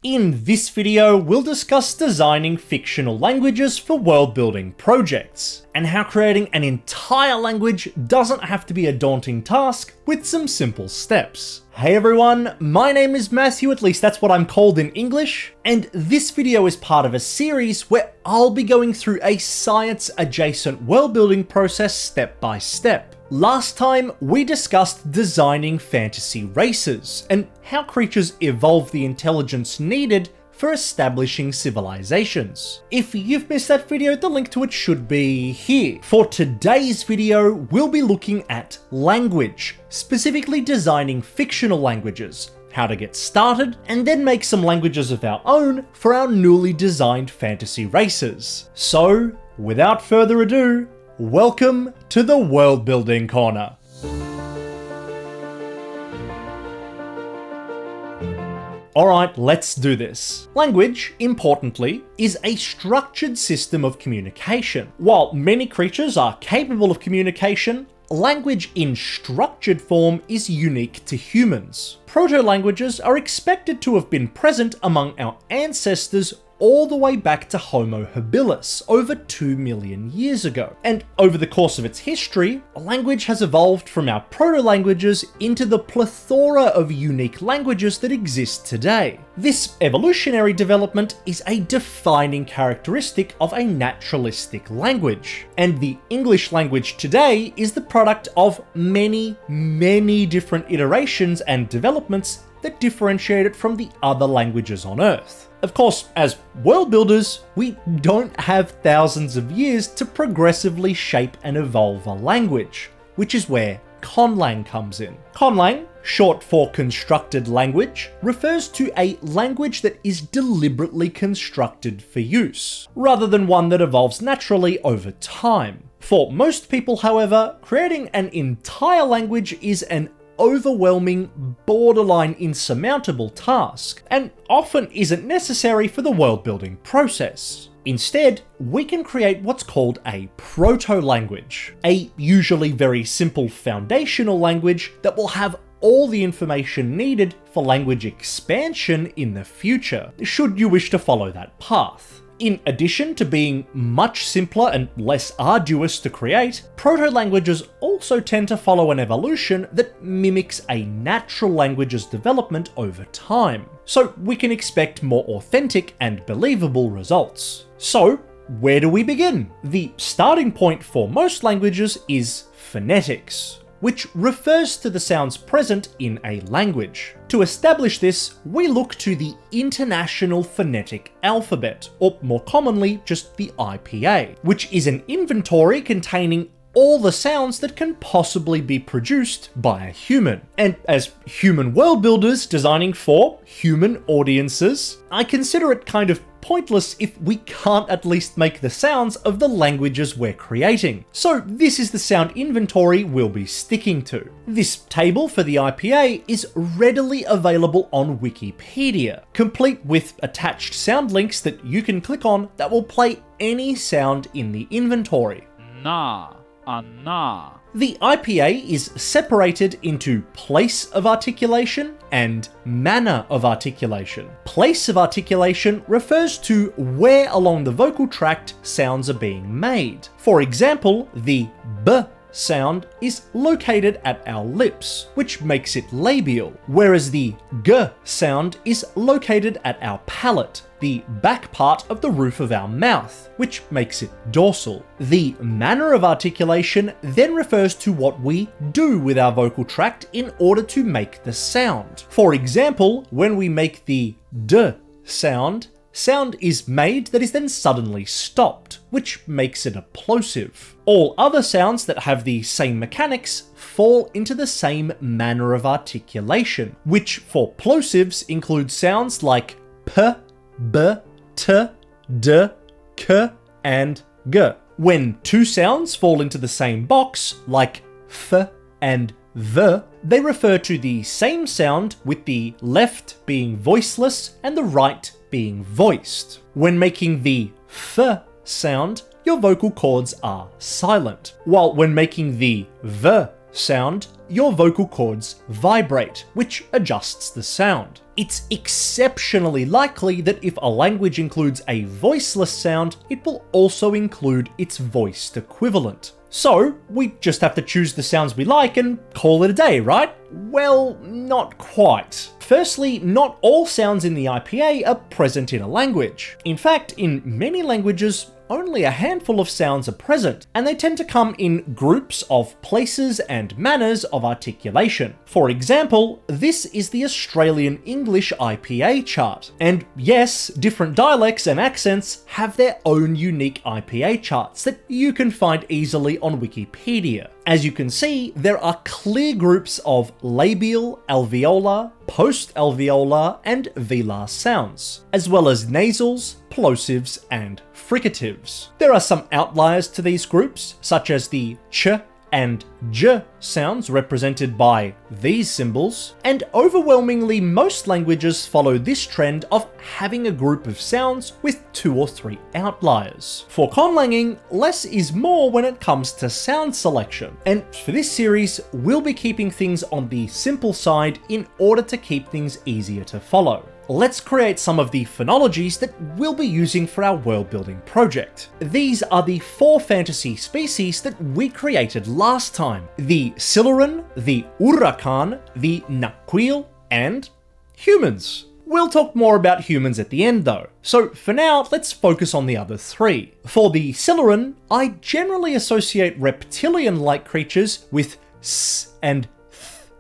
In this video, we'll discuss designing fictional languages for world-building projects, and how creating an entire language doesn't have to be a daunting task with some simple steps. Hey everyone, my name is Matthew, at least that's what I'm called in English, and this video is part of a series where I'll be going through a science-adjacent world-building process step by step. Last time, we discussed designing fantasy races, and how creatures evolve the intelligence needed for establishing civilizations. If you've missed that video, the link to it should be here. For today's video, we'll be looking at language, specifically designing fictional languages, how to get started, and then make some languages of our own for our newly designed fantasy races. So, without further ado, welcome to the Worldbuilding Corner. Alright, let's do this. Language, importantly, is a structured system of communication. While many creatures are capable of communication, language in structured form is unique to humans. Proto languages are expected to have been present among our ancestors all the way back to Homo habilis over 2 million years ago. And over the course of its history, language has evolved from our proto-languages into the plethora of unique languages that exist today. This evolutionary development is a defining characteristic of a naturalistic language. And the English language today is the product of many different iterations and developments that differentiate it from the other languages on Earth. Of course, as world builders, we don't have thousands of years to progressively shape and evolve a language, which is where Conlang comes in. Conlang, short for constructed language, refers to a language that is deliberately constructed for use, rather than one that evolves naturally over time. For most people, however, creating an entire language is an overwhelming, borderline insurmountable task, and often isn't necessary for the world-building process. Instead, we can create what's called a proto-language, a usually very simple foundational language that will have all the information needed for language expansion in the future, should you wish to follow that path. In addition to being much simpler and less arduous to create, proto-languages also tend to follow an evolution that mimics a natural language's development over time, so we can expect more authentic and believable results. So, where do we begin? The starting point for most languages is phonetics, which refers to the sounds present in a language. To establish this, we look to the International Phonetic Alphabet, or more commonly, just the IPA, which is an inventory containing all the sounds that can possibly be produced by a human. And as human world builders designing for human audiences, I consider it kind of pointless if we can't at least make the sounds of the languages we're creating. So this is the sound inventory we'll be sticking to. This table for the IPA is readily available on Wikipedia, complete with attached sound links that you can click on that will play any sound in the inventory. Na, na. The IPA is separated into place of articulation and manner of articulation. Place of articulation refers to where along the vocal tract sounds are being made. For example, the B sound is located at our lips, which makes it labial, whereas the G sound is located at our palate, the back part of the roof of our mouth, which makes it dorsal. The manner of articulation then refers to what we do with our vocal tract in order to make the sound. For example, when we make the D sound is made that is then suddenly stopped, which makes it a plosive. All other sounds that have the same mechanics fall into the same manner of articulation, which for plosives include sounds like P, B, T, D, K, and G. When two sounds fall into the same box, like F and V, they refer to the same sound, with the left being voiceless and the right being voiced. When making the F sound, your vocal cords are silent, while when making the V sound, your vocal cords vibrate, which adjusts the sound. It's exceptionally likely that if a language includes a voiceless sound, it will also include its voiced equivalent. So, we just have to choose the sounds we like and call it a day, right? Well, not quite. Firstly, not all sounds in the IPA are present in a language. In fact, in many languages, only a handful of sounds are present, and they tend to come in groups of places and manners of articulation. For example, this is the Australian English IPA chart. And yes, different dialects and accents have their own unique IPA charts that you can find easily on Wikipedia. As you can see, there are clear groups of labial, alveolar, post-alveolar, and velar sounds, as well as nasals, plosives, and fricatives. There are some outliers to these groups, such as the ch and j sounds represented by these symbols, and overwhelmingly most languages follow this trend of having a group of sounds with 2 or 3 outliers. For conlanging, less is more when it comes to sound selection, and for this series, we'll be keeping things on the simple side in order to keep things easier to follow. Let's create some of the phonologies that we'll be using for our world building project. These are the 4 fantasy species that we created last time: the Siluran, the Urakan, the Naquil, and humans. We'll talk more about humans at the end though, so for now let's focus on the other 3. For the Siluran, I generally associate reptilian-like creatures with s and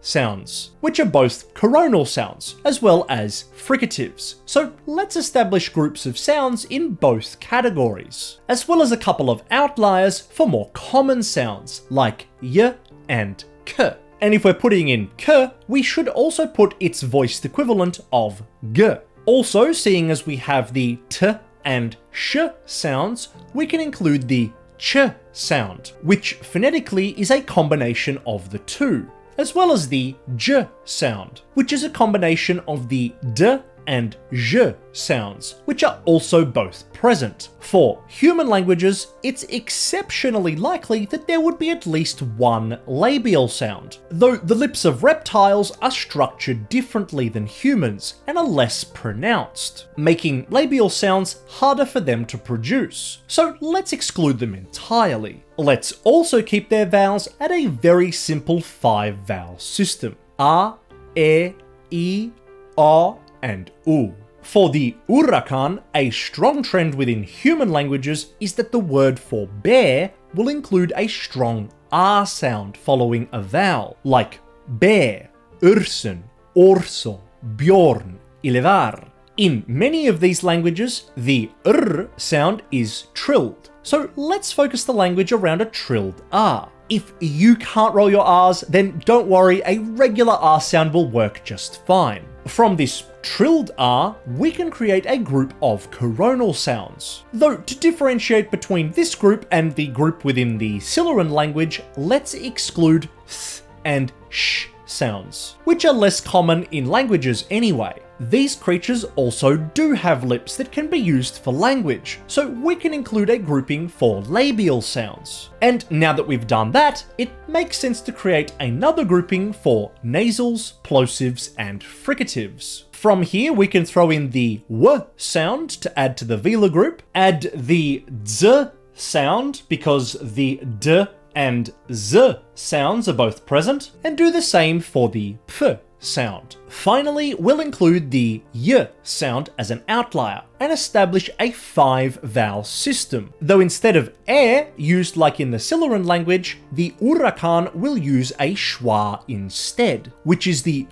sounds, which are both coronal sounds, as well as fricatives. So let's establish groups of sounds in both categories, as well as a couple of outliers for more common sounds, like y and k. And if we're putting in k, we should also put its voiced equivalent of g. Also, seeing as we have the t and sh sounds, we can include the ch sound, which phonetically is a combination of the 2. As well as the j sound, which is a combination of the d and j sounds, which are also both present. For human languages, it's exceptionally likely that there would be at least 1 labial sound, though the lips of reptiles are structured differently than humans and are less pronounced, making labial sounds harder for them to produce. So let's exclude them entirely. Let's also keep their vowels at a very simple 5-vowel system: a, e, o, and u. For the Urakan, a strong trend within human languages is that the word for bear will include a strong R sound following a vowel, like bear, ursen, orso, bjorn, ilevar. In many of these languages, the R sound is trilled, so let's focus the language around a trilled R. If you can't roll your R's, then don't worry, a regular R sound will work just fine. From this trilled R, we can create a group of coronal sounds. Though to differentiate between this group and the group within the Siluran language, let's exclude th and sh sounds, which are less common in languages anyway. These creatures also do have lips that can be used for language, so we can include a grouping for labial sounds. And now that we've done that, it makes sense to create another grouping for nasals, plosives, and fricatives. From here, we can throw in the w sound to add to the velar group, add the z sound because the d and z sounds are both present, and do the same for the p sound. Finally, we'll include the y sound as an outlier and establish a 5-vowel system. Though instead of air used like in the Siluran language, the Urakan will use a schwa instead, which is the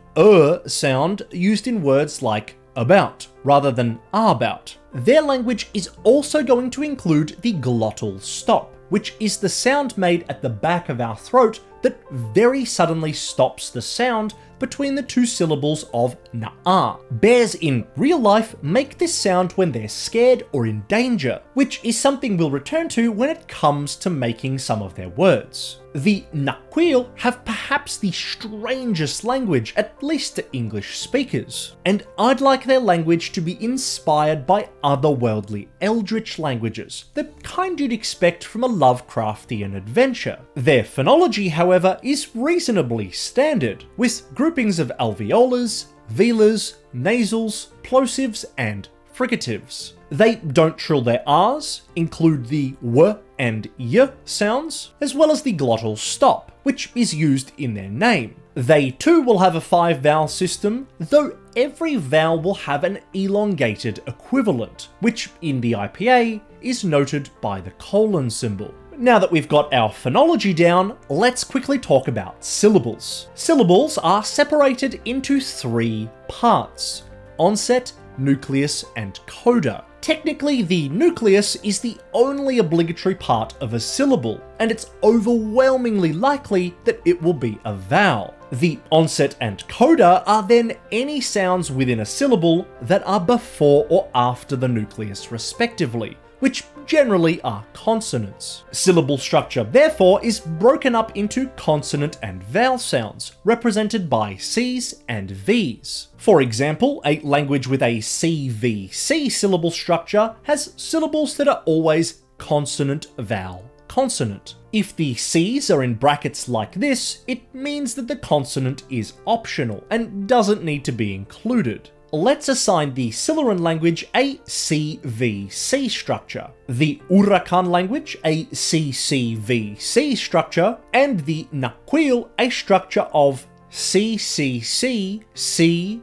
sound used in words like about rather than about. Their language is also going to include the glottal stop, which is the sound made at the back of our throat that very suddenly stops the sound between the two syllables of na'a. Bears in real life make this sound when they're scared or in danger, which is something we'll return to when it comes to making some of their words. The Naquil have perhaps the strangest language, at least to English speakers, and I'd like their language to be inspired by otherworldly eldritch languages, the kind you'd expect from a Lovecraftian adventure. Their phonology, however, is reasonably standard, with groupings of alveolars, velars, nasals, plosives, and fricatives. They don't trill their R's, include the W and Y sounds, as well as the glottal stop, which is used in their name. They too will have a 5-vowel system, though every vowel will have an elongated equivalent, which in the IPA is noted by the colon symbol. Now that we've got our phonology down, let's quickly talk about syllables. Syllables are separated into 3 parts: onset, nucleus, and coda. Technically, the nucleus is the only obligatory part of a syllable, and it's overwhelmingly likely that it will be a vowel. The onset and coda are then any sounds within a syllable that are before or after the nucleus respectively, which generally are consonants. Syllable structure, therefore, is broken up into consonant and vowel sounds, represented by C's and V's. For example, a language with a CVC syllable structure has syllables that are always consonant, vowel, consonant. If the C's are in brackets like this, it means that the consonant is optional and doesn't need to be included. Let's assign the Silurian language a CVC structure, the Urakan language a CCVC structure, and the Naquil a structure of CCC, CVCC.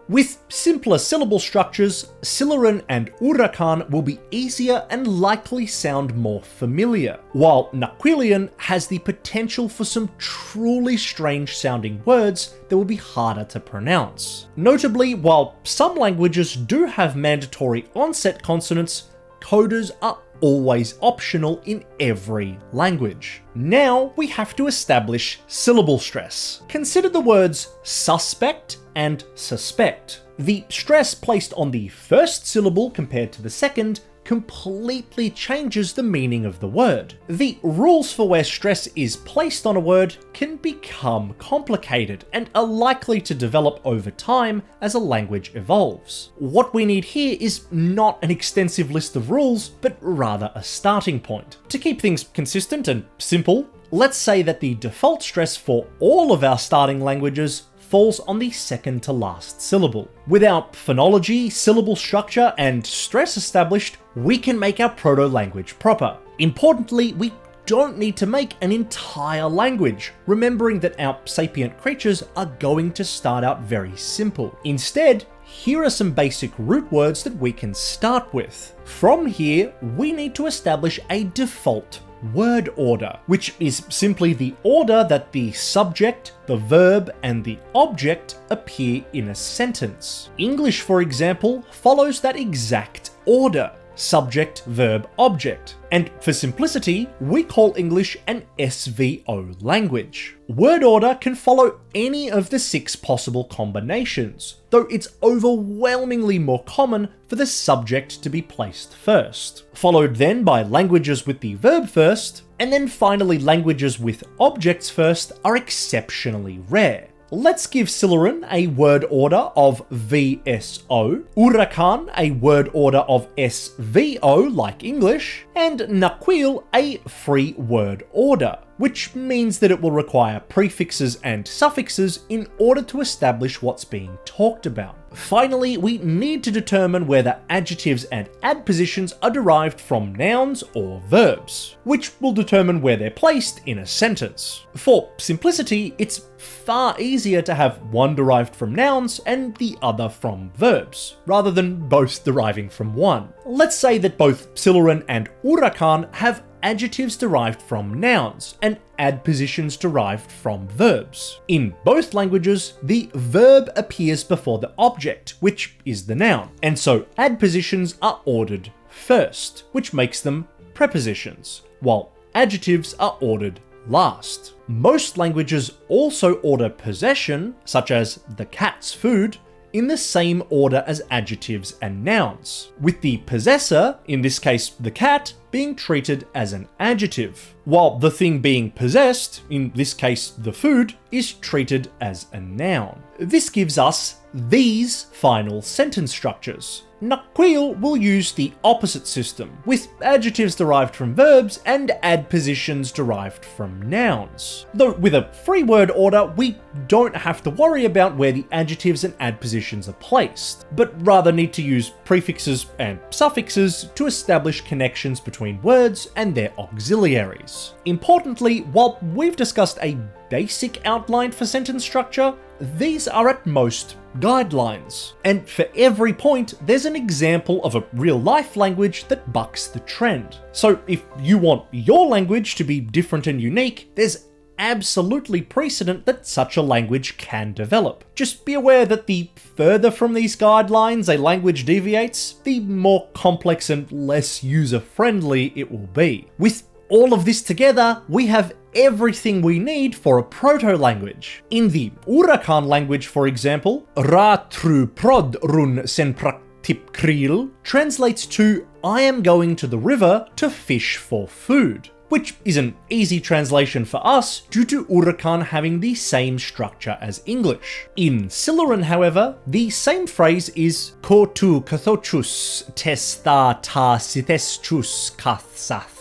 With simpler syllable structures, Silurian and Urakan will be easier and likely sound more familiar, while Naquilian has the potential for some truly strange sounding words that will be harder to pronounce. Notably, while some languages do have mandatory onset consonants, codas are always optional in every language. Now we have to establish syllable stress. Consider the words suspect and suspect. The stress placed on the first syllable compared to the second completely changes the meaning of the word. The rules for where stress is placed on a word can become complicated and are likely to develop over time as a language evolves. What we need here is not an extensive list of rules, but rather a starting point. To keep things consistent and simple, let's say that the default stress for all of our starting languages falls on the second to last syllable. With our phonology, syllable structure, and stress established, we can make our proto-language proper. Importantly, we don't need to make an entire language, remembering that our sapient creatures are going to start out very simple. Instead, here are some basic root words that we can start with. From here, we need to establish a default word order, which is simply the order that the subject, the verb, and the object appear in a sentence. English, for example, follows that exact order: subject, verb, object. And for simplicity, we call English an SVO language. Word order can follow any of the 6 possible combinations, though it's overwhelmingly more common for the subject to be placed first, followed then by languages with the verb first, and then finally languages with objects first are exceptionally rare. Let's give Silurian a word order of VSO, Urakan a word order of SVO like English, and Naquil a free word order, which means that it will require prefixes and suffixes in order to establish what's being talked about. Finally, we need to determine whether adjectives and adpositions are derived from nouns or verbs, which will determine where they're placed in a sentence. For simplicity, it's far easier to have one derived from nouns and the other from verbs, rather than both deriving from one. Let's say that both Silurian and Urakan have adjectives derived from nouns and adpositions derived from verbs. In both languages, the verb appears before the object, which is the noun, and so adpositions are ordered first, which makes them prepositions, while adjectives are ordered last. Most languages also order possession, such as the cat's food, in the same order as adjectives and nouns, with the possessor, in this case the cat, being treated as an adjective, while the thing being possessed, in this case the food, is treated as a noun. This gives us these final sentence structures. Naquil will use the opposite system, with adjectives derived from verbs and adpositions derived from nouns. Though with a free word order, we don't have to worry about where the adjectives and adpositions are placed, but rather need to use prefixes and suffixes to establish connections between words and their auxiliaries. Importantly, while we've discussed a basic outline for sentence structure, these are at most guidelines, and for every point there's an example of a real-life language that bucks the trend. So if you want your language to be different and unique, there's absolutely precedent that such a language can develop. Just be aware that the further from these guidelines a language deviates, the more complex and less user-friendly it will be. With all of this together, we have everything we need for a proto-language. In the Urakan language, for example, Ra tru prod run sen praktip kril translates to I am going to the river to fish for food, which is an easy translation for us due to Urakan having the same structure as English. In Sillaran, however, the same phrase is Ko tu kathochus testa ta sithestus kathsath.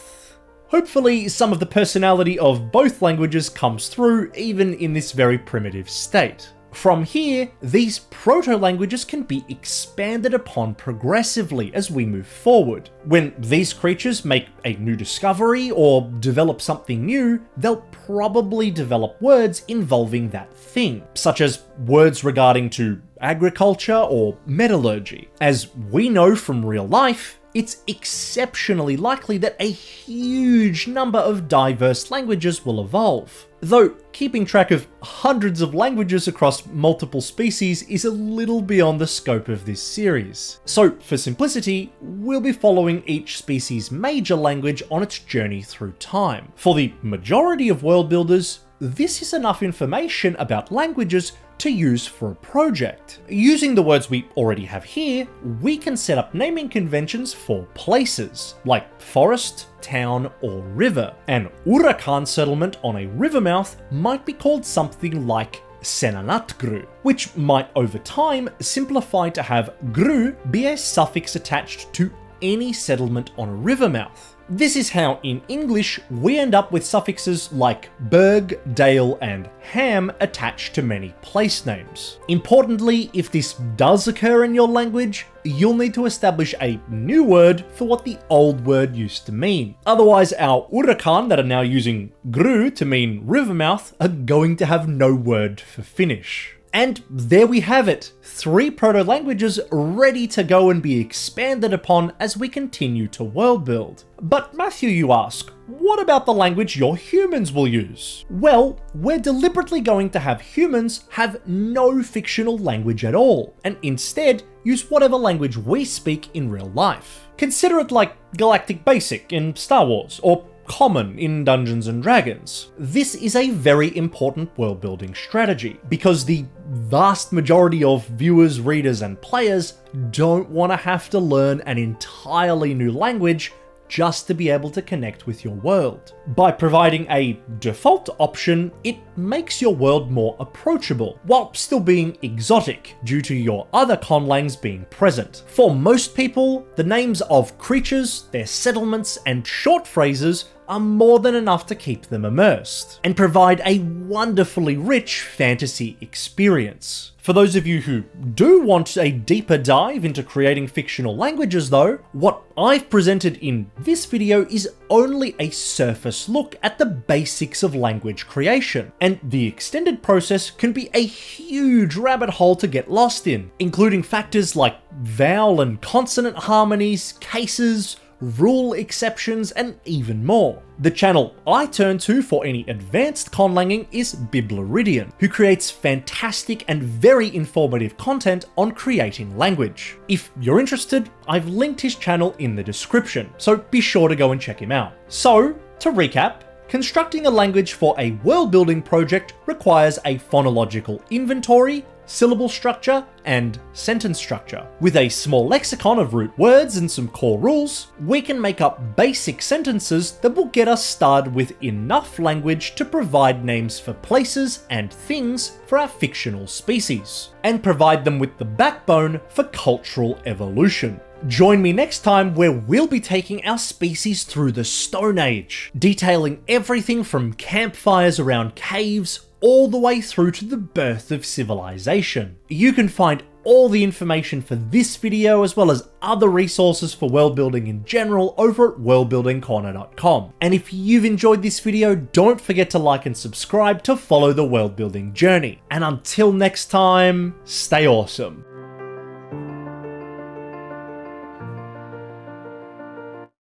Hopefully, some of the personality of both languages comes through even in this very primitive state. From here, these proto-languages can be expanded upon progressively as we move forward. When these creatures make a new discovery or develop something new, they'll probably develop words involving that thing, such as words regarding to agriculture or metallurgy. As we know from real life, it's exceptionally likely that a huge number of diverse languages will evolve. Though keeping track of hundreds of languages across multiple species is a little beyond the scope of this series. So for simplicity, we'll be following each species' major language on its journey through time. For the majority of world builders, this is enough information about languages to use for a project. Using the words we already have here, we can set up naming conventions for places, like forest, town, or river. An Urakan settlement on a river mouth might be called something like Senanatgru, which might over time simplify to have gru be a suffix attached to any settlement on a river mouth. This is how in English we end up with suffixes like berg, dale, and ham attached to many place names. Importantly, if this does occur in your language, you'll need to establish a new word for what the old word used to mean. Otherwise, our Urakan that are now using gru to mean river mouth are going to have no word for finish. And there we have it, 3 proto-languages ready to go and be expanded upon as we continue to world build. But Matthew, you ask, what about the language your humans will use? Well, we're deliberately going to have humans have no fictional language at all, and instead use whatever language we speak in real life. Consider it like Galactic Basic in Star Wars, or Common in Dungeons & Dragons. This is a very important world building strategy, because the vast majority of viewers, readers, and players don't want to have to learn an entirely new language just to be able to connect with your world. By providing a default option, it makes your world more approachable, while still being exotic due to your other conlangs being present. For most people, the names of creatures, their settlements, and short phrases are more than enough to keep them immersed, and provide a wonderfully rich fantasy experience. For those of you who do want a deeper dive into creating fictional languages though, what I've presented in this video is only a surface look at the basics of language creation, and the extended process can be a huge rabbit hole to get lost in, including factors like vowel and consonant harmonies, cases, rule exceptions, and even more. The channel I turn to for any advanced conlanging is Biblaridian, who creates fantastic and very informative content on creating language. If you're interested, I've linked his channel in the description, so be sure to go and check him out. So, to recap, Constructing a language for a world-building project requires a phonological inventory, syllable structure, and sentence structure. With a small lexicon of root words and some core rules, we can make up basic sentences that will get us started with enough language to provide names for places and things for our fictional species, and provide them with the backbone for cultural evolution. Join me next time where we'll be taking our species through the Stone Age, detailing everything from campfires around caves all the way through to the birth of civilization. You can find all the information for this video as well as other resources for world building in general over at worldbuildingcorner.com. And if you've enjoyed this video, don't forget to like and subscribe to follow the world building journey. And until next time, stay awesome.